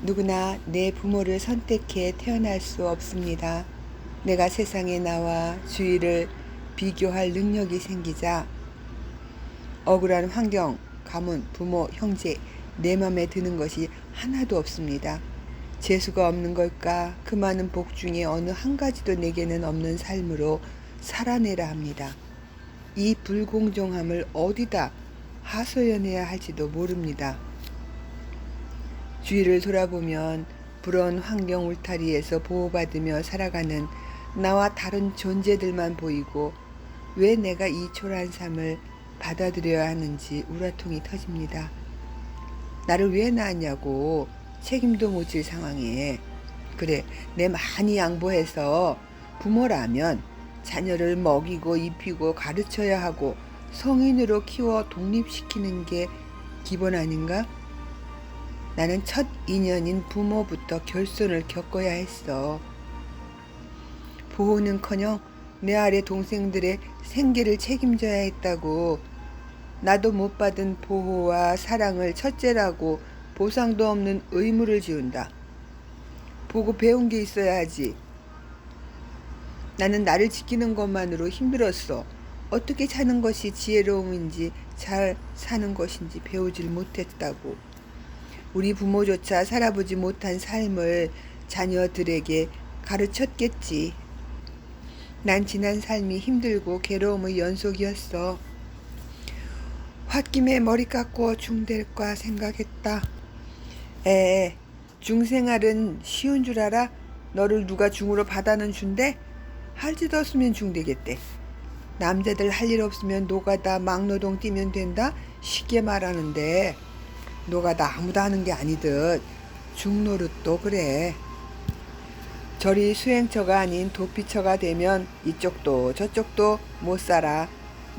누구나 내 부모를 선택해 태어날 수 없습니다. 내가 세상에 나와 주위를 비교할 능력이 생기자 억울한 환경, 가문, 부모, 형제, 내 맘에 드는 것이 하나도 없습니다. 재수가 없는 걸까? 그 많은 복 중에 어느 한 가지도 내게는 없는 삶으로 살아내라 합니다. 이 불공정함을 어디다 하소연해야 할지도 모릅니다. 주위를 돌아보면 불온 환경 울타리에서 보호받으며 살아가는 나와 다른 존재들만 보이고 왜 내가 이 초라한 삶을 받아들여야 하는지 우라통이 터집니다. 나를 왜 낳았냐고 책임도 못 질 상황에 그래 내 많이 양보해서 부모라면 자녀를 먹이고 입히고 가르쳐야 하고 성인으로 키워 독립시키는 게 기본 아닌가? 나는 첫 인연인 부모부터 결손을 겪어야 했어. 보호는커녕 내 아래 동생들의 생계를 책임져야 했다고. 나도 못 받은 보호와 사랑을 첫째라고 보상도 없는 의무를 지운다. 보고 배운 게 있어야 하지. 나는 나를 지키는 것만으로 힘들었어. 어떻게 사는 것이 지혜로움인지 잘 사는 것인지 배우질 못했다고. 우리 부모조차 살아보지 못한 삶을 자녀들에게 가르쳤겠지. 난 지난 삶이 힘들고 괴로움의 연속이었어. 홧김에 머리 깎고 중될까 생각했다. 중생활은 쉬운 줄 알아? 너를 누가 중으로 받아는 준대? 할 짓 없으면 중되겠대. 남자들 할 일 없으면 노가다 막노동 뛰면 된다? 쉽게 말하는데 노가다 아무도 하는 게 아니듯 중노릇도 그래. 저리 수행처가 아닌 도피처가 되면 이쪽도 저쪽도 못 살아.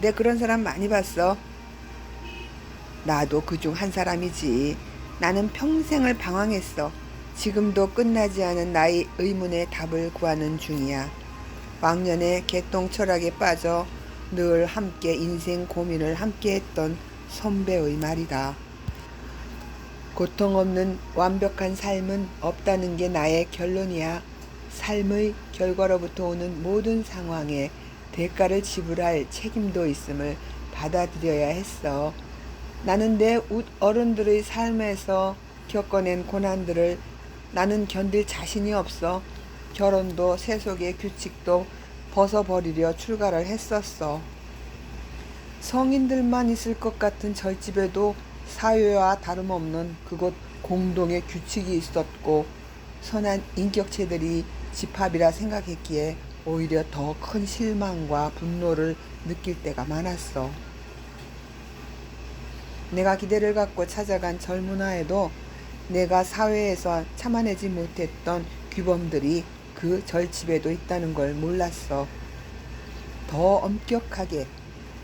내 그런 사람 많이 봤어. 나도 그중 한 사람이지. 나는 평생을 방황했어. 지금도 끝나지 않은 나의 의문의 답을 구하는 중이야. 왕년에 개똥 철학에 빠져 늘 함께 인생 고민을 함께 했던 선배의 말이다. 고통 없는 완벽한 삶은 없다는 게 나의 결론이야. 삶의 결과로부터 오는 모든 상황에 대가를 지불할 책임도 있음을 받아들여야 했어. 나는 내 어른들의 삶에서 겪어낸 고난들을 나는 견딜 자신이 없어. 결혼도 세속의 규칙도 벗어버리려 출가를 했었어. 성인들만 있을 것 같은 절집에도 사회와 다름없는 그곳 공동의 규칙이 있었고 선한 인격체들이 집합이라 생각했기에 오히려 더 큰 실망과 분노를 느낄 때가 많았어. 내가 기대를 갖고 찾아간 젊은아에도 내가 사회에서 참아내지 못했던 규범들이 그 절집에도 있다는 걸 몰랐어. 더 엄격하게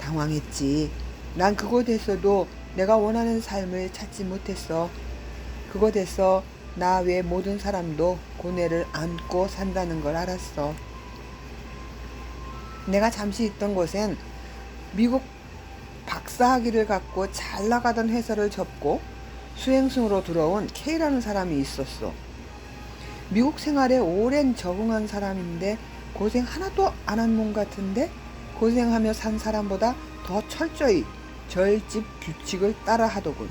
당황했지. 난 그곳에서도 내가 원하는 삶을 찾지 못했어. 그곳에서 나 외 모든 사람도 고뇌를 안고 산다는 걸 알았어. 내가 잠시 있던 곳엔 미국 박사학위를 갖고 잘 나가던 회사를 접고 수행승으로 들어온 K라는 사람이 있었어. 미국 생활에 오랜 적응한 사람인데 고생 하나도 안 한 몸 같은데 고생하며 산 사람보다 더 철저히 절집 규칙을 따라 하더군.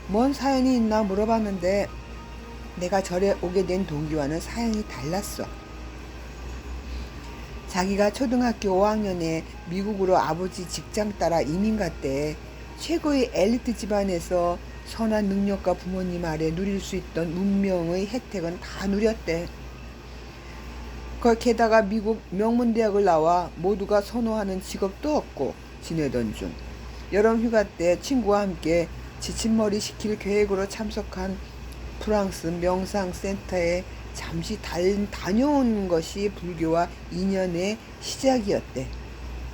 뭔 사연이 있나 물어봤는데 내가 절에 오게 된 동기와는 사연이 달랐어. 자기가 초등학교 5학년에 미국으로 아버지 직장 따라 이민 갔대. 최고의 엘리트 집안에서 선한 능력과 부모님 아래 누릴 수 있던 문명의 혜택은 다 누렸대. 게다가 미국 명문대학을 나와 모두가 선호하는 직업도 얻고 지내던 중 여름 휴가 때 친구와 함께 지친머리 시킬 계획으로 참석한 프랑스 명상센터에 잠시 다녀온 것이 불교와 인연의 시작이었대.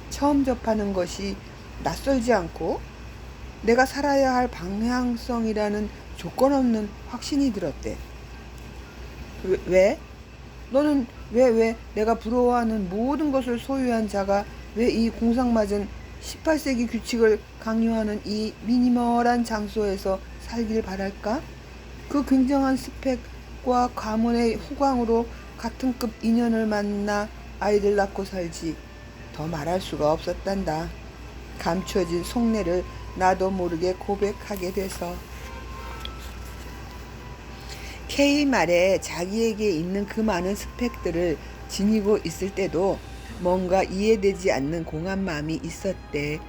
처음 접하는 것이 낯설지 않고 내가 살아야 할 방향성이라는 조건 없는 확신이 들었대. 왜? 너는 왜 내가 부러워하는 모든 것을 소유한 자가 왜 이 공상맞은 18세기 규칙을 강요하는 이 미니멀한 장소에서 살길 바랄까? 그 굉장한 스펙과 가문의 후광으로 같은 급 인연을 만나 아이들 낳고 살지. 더 말할 수가 없었단다. 감춰진 속내를 나도 모르게 고백하게 돼서. K 말에 자기에게 있는 그 많은 스펙들을 지니고 있을 때도 뭔가 이해되지 않는 공한 마음이 있었대.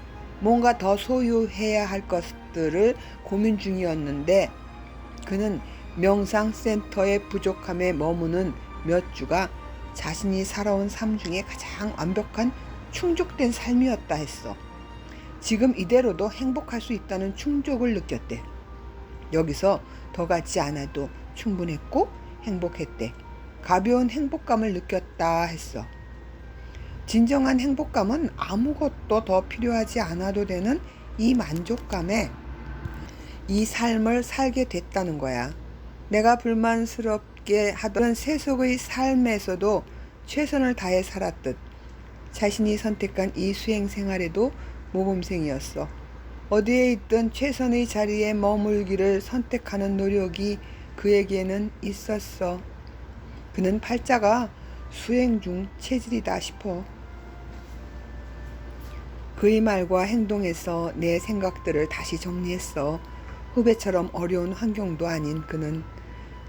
뭔가 더 소유해야 할 것들을 고민 중이었는데 그는 명상센터의 부족함에 머무는 몇 주가 자신이 살아온 삶 중에 가장 완벽한 충족된 삶이었다 했어. 지금 이대로도 행복할 수 있다는 충족을 느꼈대. 여기서 더 갖지 않아도 충분했고 행복했대. 가벼운 행복감을 느꼈다 했어. 진정한 행복감은 아무것도 더 필요하지 않아도 되는 이 만족감에 이 삶을 살게 됐다는 거야. 내가 불만스럽게 하던 세속의 삶에서도 최선을 다해 살았듯 자신이 선택한 이 수행 생활에도 모범생이었어. 어디에 있든 최선의 자리에 머물기를 선택하는 노력이 그에게는 있었어. 그는 팔자가 수행 중 체질이다 싶어. 그의 말과 행동에서 내 생각들을 다시 정리했어. 후배처럼 어려운 환경도 아닌 그는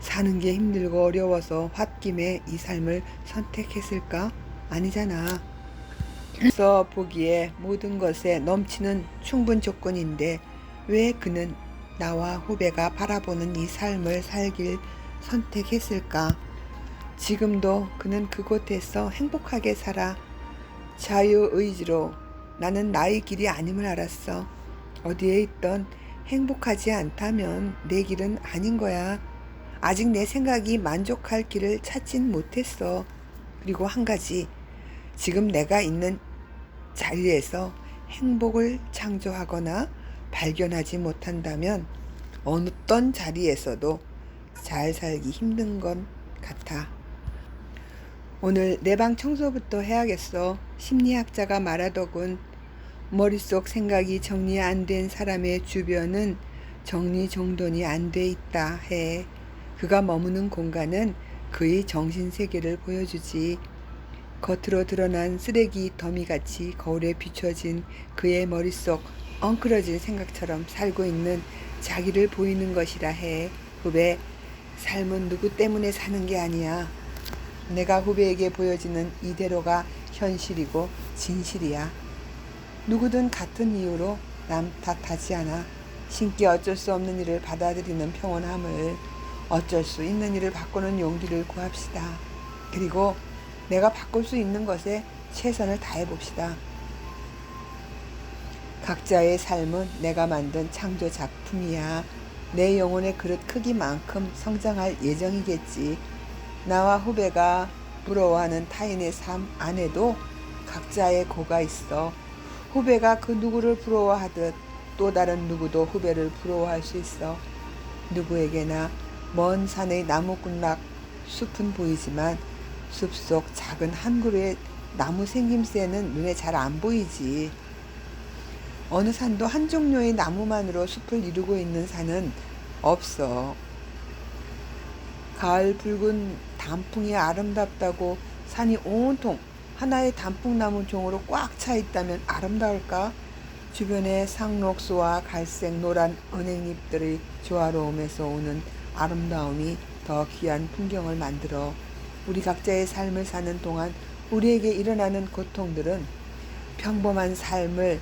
사는 게 힘들고 어려워서 홧김에 이 삶을 선택했을까? 아니잖아. 그래서 보기에 모든 것에 넘치는 충분 조건인데 왜 그는 나와 후배가 바라보는 이 삶을 살길 선택했을까? 지금도 그는 그곳에서 행복하게 살아. 자유의지로. 나는 나의 길이 아님을 알았어. 어디에 있던 행복하지 않다면 내 길은 아닌 거야. 아직 내 생각이 만족할 길을 찾진 못했어. 그리고 한 가지, 지금 내가 있는 자리에서 행복을 창조하거나 발견하지 못한다면 어떤 자리에서도 잘 살기 힘든 것 같아. 오늘 내 방 청소부터 해야겠어. 심리학자가 말하더군. 머릿속 생각이 정리 안 된 사람의 주변은 정리정돈이 안 돼 있다 해. 그가 머무는 공간은 그의 정신세계를 보여주지. 겉으로 드러난 쓰레기 더미같이 거울에 비춰진 그의 머릿속 엉클어진 생각처럼 살고 있는 자기를 보이는 것이라 해. 후배, 삶은 누구 때문에 사는 게 아니야. 내가 후배에게 보여지는 이대로가 현실이고 진실이야. 누구든 같은 이유로 남 탓하지 않아. 신께 어쩔 수 없는 일을 받아들이는 평온함을, 어쩔 수 있는 일을 바꾸는 용기를 구합시다. 그리고 내가 바꿀 수 있는 것에 최선을 다해봅시다. 각자의 삶은 내가 만든 창조 작품이야. 내 영혼의 그릇 크기만큼 성장할 예정이겠지. 나와 후배가 부러워하는 타인의 삶 안에도 각자의 고가 있어. 후배가 그 누구를 부러워하듯 또 다른 누구도 후배를 부러워할 수 있어. 누구에게나 먼 산의 나무꾼락 숲은 보이지만 숲속 작은 한 그루의 나무 생김새는 눈에 잘 안 보이지. 어느 산도 한 종류의 나무만으로 숲을 이루고 있는 산은 없어. 가을 붉은 단풍이 아름답다고 산이 온통 하나의 단풍나무 종으로 꽉 차 있다면 아름다울까? 주변의 상록수와 갈색 노란 은행잎들의 조화로움에서 오는 아름다움이 더 귀한 풍경을 만들어. 우리 각자의 삶을 사는 동안 우리에게 일어나는 고통들은 평범한 삶을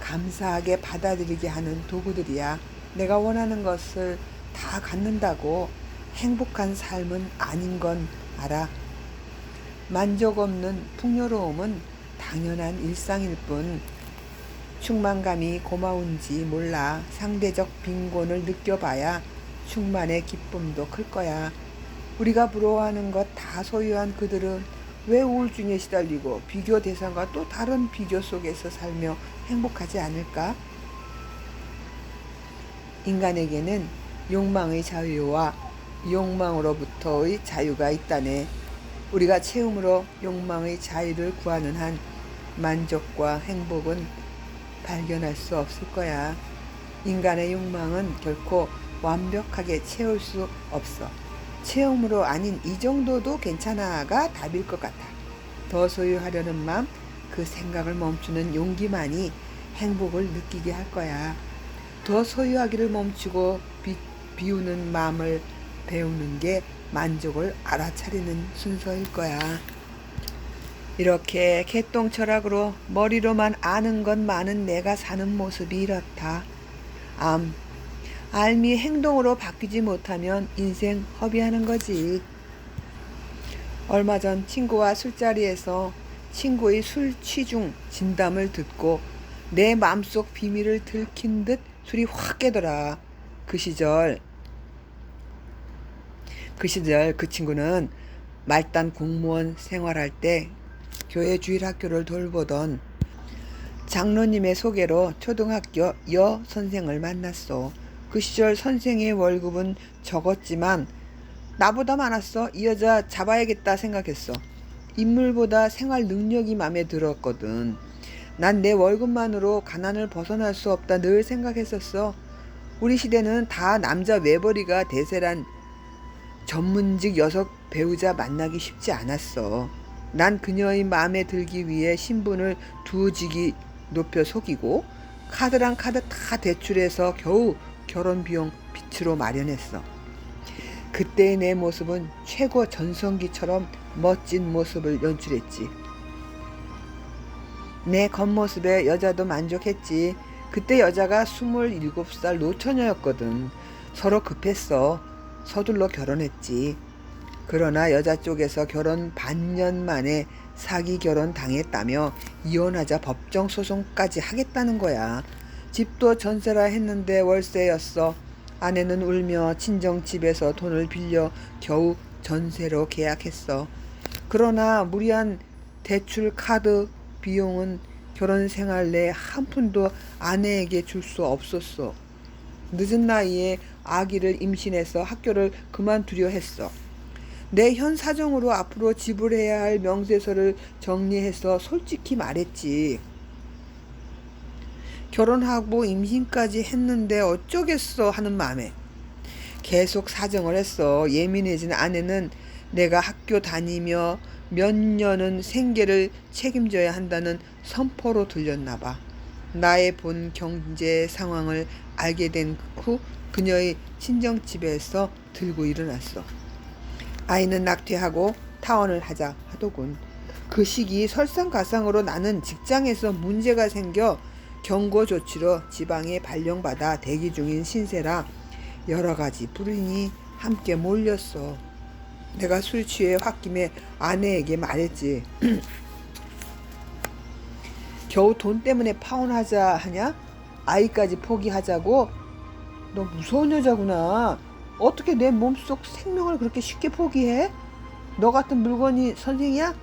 감사하게 받아들이게 하는 도구들이야. 내가 원하는 것을 다 갖는다고 행복한 삶은 아닌 건 알아. 만족 없는 풍요로움은 당연한 일상일 뿐 충만감이 고마운지 몰라. 상대적 빈곤을 느껴봐야 충만의 기쁨도 클 거야. 우리가 부러워하는 것 다 소유한 그들은 왜 우울증에 시달리고 비교 대상과 또 다른 비교 속에서 살며 행복하지 않을까? 인간에게는 욕망의 자유와 욕망으로부터의 자유가 있다네. 우리가 채움으로 욕망의 자유를 구하는 한 만족과 행복은 발견할 수 없을 거야. 인간의 욕망은 결코 완벽하게 채울 수 없어. 체험으로 아닌 이 정도도 괜찮아가 답일 것 같아. 더 소유하려는 마음, 그 생각을 멈추는 용기만이 행복을 느끼게 할 거야. 더 소유하기를 멈추고 비우는 마음을 배우는 게 만족을 알아차리는 순서일 거야. 이렇게 개똥 철학으로 머리로만 아는 것 많은 내가 사는 모습이 이렇다. 알미 행동으로 바뀌지 못하면 인생 허비하는 거지. 얼마 전 친구와 술자리에서 친구의 술 취중 진담을 듣고 내 맘속 비밀을 들킨 듯 술이 확 깨더라. 그 시절 그 친구는 말단 공무원 생활할 때 교회 주일학교를 돌보던 장로님의 소개로 초등학교 여 선생을 만났어. 그 시절 선생의 월급은 적었지만 나보다 많았어. 이 여자 잡아야겠다 생각했어. 인물보다 생활 능력이 마음에 들었거든. 난 내 월급만으로 가난을 벗어날 수 없다 늘 생각했었어. 우리 시대는 다 남자 외벌이가 대세란 전문직 여성 배우자 만나기 쉽지 않았어. 난 그녀의 마음에 들기 위해 신분을 두 직이 높여 속이고 카드랑 카드 다 대출해서 겨우 결혼 비용 빚으로 마련했어. 그때의 내 모습은 최고 전성기처럼 멋진 모습을 연출했지. 내 겉모습에 여자도 만족했지. 그때 여자가 27살 노처녀였거든. 서로 급했어. 서둘러 결혼했지. 그러나 여자 쪽에서 결혼 반년 만에 사기 결혼 당했다며 이혼하자 법정 소송까지 하겠다는 거야. 집도 전세라 했는데 월세였어. 아내는 울며 친정집에서 돈을 빌려 겨우 전세로 계약했어. 그러나 무리한 대출 카드 비용은 결혼 생활 내 한 푼도 아내에게 줄 수 없었어. 늦은 나이에 아기를 임신해서 학교를 그만두려 했어. 내 현 사정으로 앞으로 지불해야 할 명세서를 정리해서 솔직히 말했지. 결혼하고 임신까지 했는데 어쩌겠어 하는 마음에 계속 사정을 했어. 예민해진 아내는 내가 학교 다니며 몇 년은 생계를 책임져야 한다는 선포로 들렸나 봐. 나의 본 경제 상황을 알게 된 후 그녀의 친정집에서 들고 일어났어. 아이는 낙태하고 타원을 하자 하더군. 그 시기 설상가상으로 나는 직장에서 문제가 생겨 경고 조치로 지방에 발령받아 대기 중인 신세라 여러 가지 불운이 함께 몰렸어. 내가 술 취해 홧김에 아내에게 말했지. 겨우 돈 때문에 파혼하자 하냐? 아이까지 포기하자고? 너 무서운 여자구나. 어떻게 내 몸속 생명을 그렇게 쉽게 포기해? 너 같은 물건이 선생이야?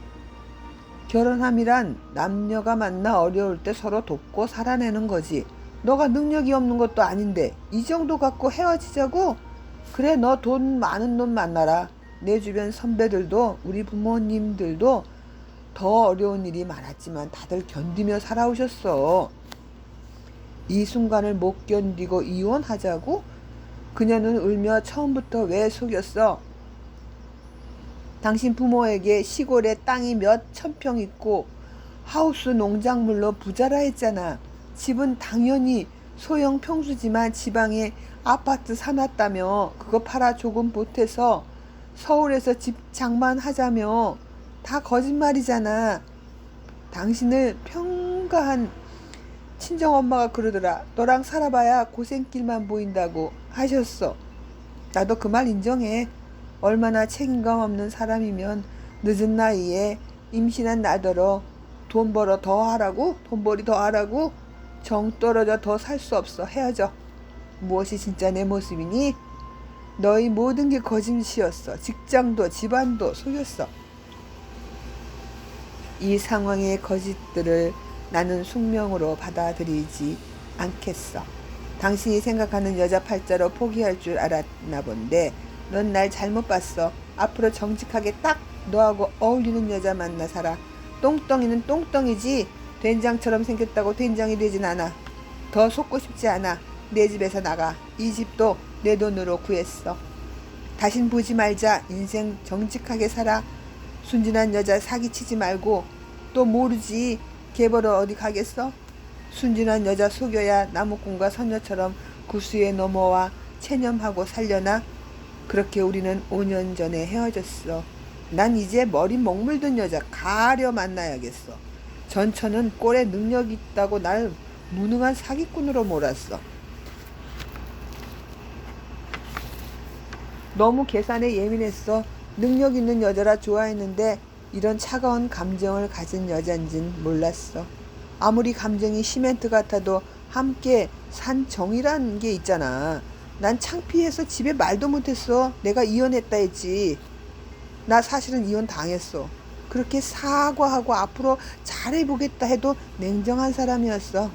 결혼함이란 남녀가 만나 어려울 때 서로 돕고 살아내는 거지. 너가 능력이 없는 것도 아닌데 이 정도 갖고 헤어지자고? 그래, 너 돈 많은 놈 만나라. 내 주변 선배들도 우리 부모님들도 더 어려운 일이 많았지만 다들 견디며 살아오셨어. 이 순간을 못 견디고 이혼하자고? 그녀는 울며 처음부터 왜 속였어? 당신 부모에게 시골에 땅이 몇 천 평 있고 하우스 농작물로 부자라 했잖아. 집은 당연히 소형 평수지만 지방에 아파트 사놨다며 그거 팔아 조금 보태서 서울에서 집 장만하자며. 다 거짓말이잖아. 당신을 평가한 친정엄마가 그러더라. 너랑 살아봐야 고생길만 보인다고 하셨어. 나도 그 말 인정해. 얼마나 책임감 없는 사람이면 늦은 나이에 임신한 나더러 돈벌이 더 하라고? 정 떨어져 더 살 수 없어. 헤어져. 무엇이 진짜 내 모습이니? 너희 모든 게 거짓이었어. 직장도 집안도 속였어. 이 상황의 거짓들을 나는 숙명으로 받아들이지 않겠어. 당신이 생각하는 여자 팔자로 포기할 줄 알았나 본데 넌 날 잘못 봤어. 앞으로 정직하게 딱 너하고 어울리는 여자 만나 살아. 똥덩이는 똥덩이지 된장처럼 생겼다고 된장이 되진 않아. 더 속고 싶지 않아. 내 집에서 나가. 이 집도 내 돈으로 구했어. 다신 보지 말자. 인생 정직하게 살아. 순진한 여자 사기치지 말고. 또 모르지. 개벌어 어디 가겠어? 순진한 여자 속여야 나무꾼과 선녀처럼 구수에 넘어와 체념하고 살려나? 그렇게 우리는 5년 전에 헤어졌어. 난 이제 머리 먹물든 여자 가려 만나야겠어. 전처는 꼴에 능력이 있다고 날 무능한 사기꾼으로 몰았어. 너무 계산에 예민했어. 능력 있는 여자라 좋아했는데 이런 차가운 감정을 가진 여잔진 몰랐어. 아무리 감정이 시멘트 같아도 함께 산 정이란 게 있잖아. 난 창피해서 집에 말도 못했어. 내가 이혼했다 했지. 나 사실은 이혼 당했어. 그렇게 사과하고 앞으로 잘해보겠다 해도 냉정한 사람이었어.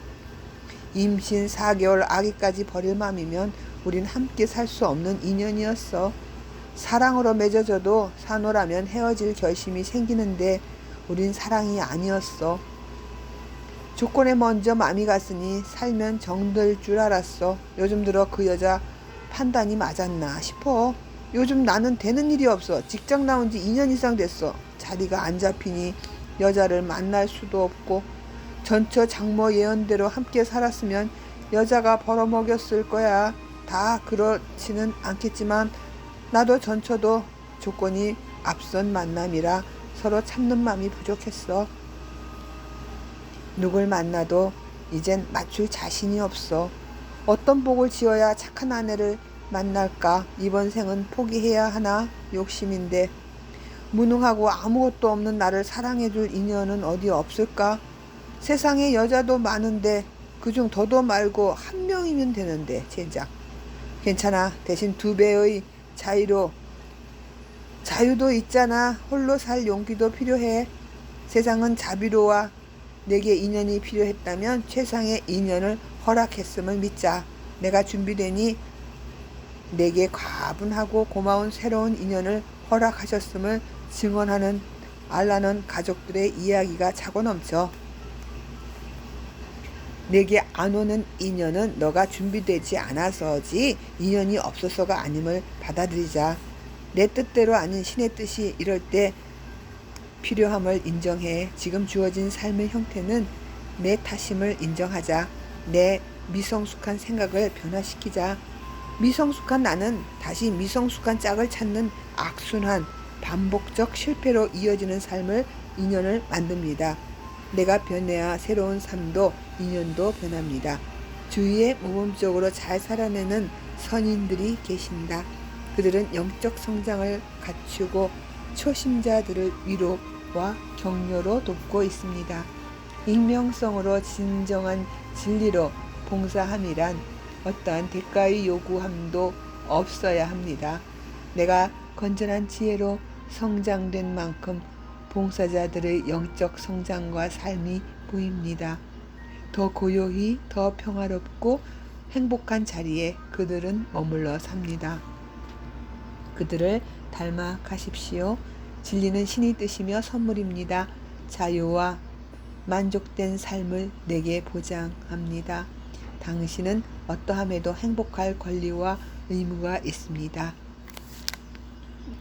임신 4개월 아기까지 버릴 맘이면 우린 함께 살 수 없는 인연이었어. 사랑으로 맺어져도 산호라면 헤어질 결심이 생기는데 우린 사랑이 아니었어. 조건에 먼저 맘이 갔으니 살면 정들 줄 알았어. 요즘 들어 그 여자 판단이 맞았나 싶어. 요즘 나는 되는 일이 없어. 직장 나온 지 2년 이상 됐어. 자리가 안 잡히니 여자를 만날 수도 없고. 전처 장모 예언대로 함께 살았으면 여자가 벌어먹였을 거야. 다 그렇지는 않겠지만 나도 전처도 조건이 앞선 만남이라 서로 참는 마음이 부족했어. 누굴 만나도 이젠 맞출 자신이 없어. 어떤 복을 지어야 착한 아내를 만날까? 이번 생은 포기해야 하나? 욕심인데. 무능하고 아무것도 없는 나를 사랑해줄 인연은 어디 없을까? 세상에 여자도 많은데 그중 더도 말고 한 명이면 되는데 젠장. 괜찮아. 대신 2배의 자유도 있잖아. 홀로 살 용기도 필요해. 세상은 자비로워. 내게 인연이 필요했다면 최상의 인연을 허락했음을 믿자. 내가 준비되니 내게 과분하고 고마운 새로운 인연을 허락하셨음을 증언하는 알라는 가족들의 이야기가 차고 넘쳐. 내게 안 오는 인연은 너가 준비되지 않아서지 인연이 없어서가 아님을 받아들이자. 내 뜻대로 아닌 신의 뜻이 이럴 때 필요함을 인정해. 지금 주어진 삶의 형태는 내 탓임을 인정하자. 내 미성숙한 생각을 변화시키자. 미성숙한 나는 다시 미성숙한 짝을 찾는 악순환, 반복적 실패로 이어지는 삶을 인연을 만듭니다. 내가 변해야 새로운 삶도 인연도 변합니다. 주위에 모범적으로 잘 살아내는 선인들이 계신다. 그들은 영적 성장을 갖추고 초심자들을 위로와 격려로 돕고 있습니다. 익명성으로 진정한 진리로 봉사함이란 어떠한 대가의 요구함도 없어야 합니다. 내가 건전한 지혜로 성장된 만큼 봉사자들의 영적 성장과 삶이 보입니다. 더 고요히 더 평화롭고 행복한 자리에 그들은 머물러 삽니다. 그들을 닮아 가십시오. 진리는 신이 뜨시며 선물입니다. 자유와 만족된 삶을 내게 보장합니다. 당신은 어떠함에도 행복할 권리와 의무가 있습니다.